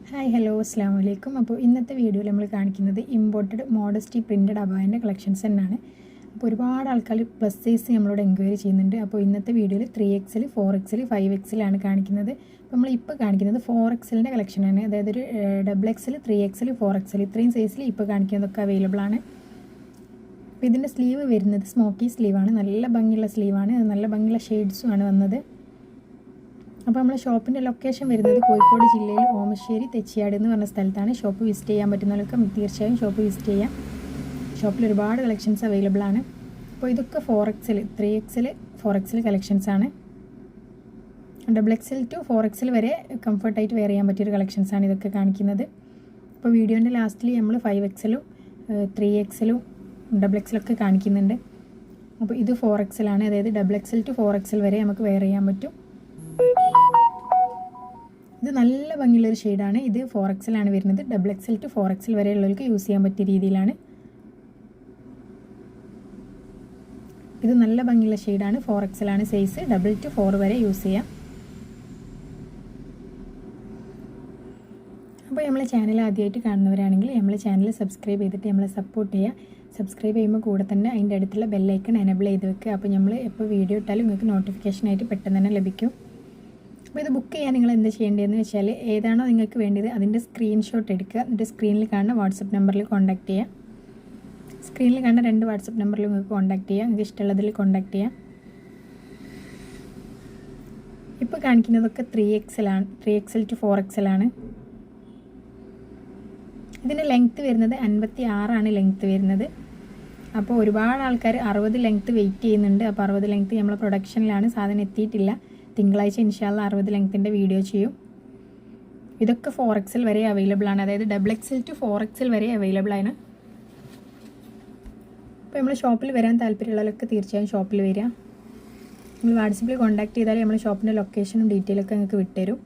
Hi hello അസ്സാം വലൈക്കും. അപ്പോൾ ഇന്നത്തെ വീഡിയോയിൽ നമ്മൾ കാണിക്കുന്നത് ഇമ്പോർട്ടഡ് മോഡസ്റ്റി പ്രിൻറ്റഡ് അബായൻ്റെ കളക്ഷൻസ് തന്നെയാണ്. അപ്പോൾ ഒരുപാട് ആൾക്കാർ പ്ലസ് സൈസ് നമ്മളോട് എൻക്വയറി ചെയ്യുന്നുണ്ട്. അപ്പോൾ ഇന്നത്തെ വീഡിയോയിൽ 3XL 4XL 5XL ആണ് കാണിക്കുന്നത്. അപ്പോൾ നമ്മളിപ്പോൾ കാണിക്കുന്നത് 4XLൻ്റെ കളക്ഷനാണ്. അതായത് ഒരു XXL 3XL 4XL ഇത്രയും സൈസിൽ ഇപ്പോൾ കാണിക്കുന്നതൊക്കെ അവൈലബിൾ ആണ്. അപ്പോൾ ഇതിൻ്റെ സ്ലീവ് വരുന്നത് സ്മോക്കി സ്ലീവാണ്. നല്ല ഭംഗിയുള്ള സ്ലീവാണ്. നല്ല ഭംഗിയുള്ള ഷെയ്ഡ്സും ആണ് വന്നത്. അപ്പോൾ നമ്മുടെ ഷോപ്പിൻ്റെ ലൊക്കേഷൻ വരുന്നത് കോഴിക്കോട് ജില്ലയിൽ ഓമശ്ശേരി തെച്ചിയാട് എന്ന് പറഞ്ഞ സ്ഥലത്താണ്. ഷോപ്പ് വിസിറ്റ് ചെയ്യാൻ പറ്റുന്നവർക്ക് തീർച്ചയായും ഷോപ്പ് വിസിറ്റ് ചെയ്യാം. ഷോപ്പിൽ ഒരുപാട് കളക്ഷൻസ് അവൈലബിൾ ആണ്. അപ്പോൾ ഇതൊക്കെ 4XL 3XL 4XL കളക്ഷൻസ് ആണ്. XXL to 4XL വരെ കംഫർട്ടായിട്ട് വെയർ ചെയ്യാൻ പറ്റിയൊരു കളക്ഷൻസാണ് ഇതൊക്കെ കാണിക്കുന്നത്. അപ്പോൾ വീഡിയോൻ്റെ ലാസ്റ്റിൽ നമ്മൾ 5XLും 3XLും XXL ഒക്കെ കാണിക്കുന്നുണ്ട്. അപ്പോൾ ഇത് 4XL ആണ്. അതായത് XXL to 4XL വരെ നമുക്ക് വെയർ ചെയ്യാൻ പറ്റും. ഇത് നല്ല ഭംഗിയുള്ളൊരു ഷെയ്ഡാണ്. ഇത് 4XL ആണ് വരുന്നത്. XXL to 4XL വരെയുള്ളവർക്ക് യൂസ് ചെയ്യാൻ പറ്റിയ രീതിയിലാണ്. ഇത് നല്ല ഭംഗിയുള്ള ഷെയ്ഡാണ്. 4XL ആണ് സൈസ്. 2 to 4 വരെ യൂസ് ചെയ്യാം. അപ്പോൾ നമ്മളെ ചാനൽ ആദ്യമായിട്ട് കാണുന്നവരാണെങ്കിൽ നമ്മളെ ചാനൽ സബ്സ്ക്രൈബ് ചെയ്തിട്ട് നമ്മളെ സപ്പോർട്ട് ചെയ്യുക. സബ്സ്ക്രൈബ് ചെയ്യുമ്പോൾ കൂടെ തന്നെ അതിൻ്റെ അടുത്തുള്ള ബെല്ലൈക്കൺ എനേബിൾ ചെയ്ത് വെക്കുക. അപ്പോൾ നമ്മൾ എപ്പോൾ വീഡിയോ ഇട്ടാലും നിങ്ങൾക്ക് നോട്ടിഫിക്കേഷനായിട്ട് പെട്ടെന്ന് തന്നെ ലഭിക്കും. അപ്പോൾ ഇത് ബുക്ക് ചെയ്യാൻ നിങ്ങൾ എന്ത് ചെയ്യേണ്ടതെന്ന് വെച്ചാൽ ഏതാണോ നിങ്ങൾക്ക് വേണ്ടത് അതിൻ്റെ സ്ക്രീൻഷോട്ട് എടുക്കുക. എന്നിട്ട് സ്ക്രീനിൽ കാണുന്ന വാട്സപ്പ് നമ്പറിൽ കോൺടാക്റ്റ് ചെയ്യുക. സ്ക്രീനിൽ കാണുന്ന 2 വാട്സപ്പ് നമ്പറിൽ നിങ്ങൾക്ക് കോൺടാക്റ്റ് ചെയ്യാം. നിങ്ങൾക്ക് ഇഷ്ടമുള്ളതിൽ കോൺടാക്റ്റ് ചെയ്യാം. ഇപ്പോൾ കാണിക്കുന്നതൊക്കെ 3XL ആണ്. 3XL to 4XL ആണ്. ഇതിൻ്റെ ലെങ്ത്ത് വരുന്നത് 56 ആണ് ലെങ്ത്ത് വരുന്നത്. അപ്പോൾ ഒരുപാട് ആൾക്കാർ 60 ലെങ്ത്ത് വെയിറ്റ് ചെയ്യുന്നുണ്ട്. അപ്പോൾ 60 ലെങ്ത്ത് നമ്മളെ പ്രൊഡക്ഷനിലാണ്, സാധനം എത്തിയിട്ടില്ല. തിങ്കളാഴ്ച ഇൻഷാല്ല 60 ലെങ്ത്തിൻ്റെ വീഡിയോ ചെയ്യും. ഇതൊക്കെ 4XL വരെ അവൈലബിൾ ആണ്. അതായത് XXL to 4XL വരെ അവൈലബിൾ ആണ്. അപ്പോൾ നമ്മൾ ഷോപ്പിൽ വരാൻ താല്പര്യമുള്ളവരൊക്കെ തീർച്ചയായും ഷോപ്പിൽ വരിക. നമ്മൾ വാട്സപ്പിൽ കോൺടാക്ട് ചെയ്താൽ നമ്മൾ ഷോപ്പിൻ്റെ ലൊക്കേഷനും ഡീറ്റെയിലൊക്കെ നിങ്ങൾക്ക് വിട്ടുതരും.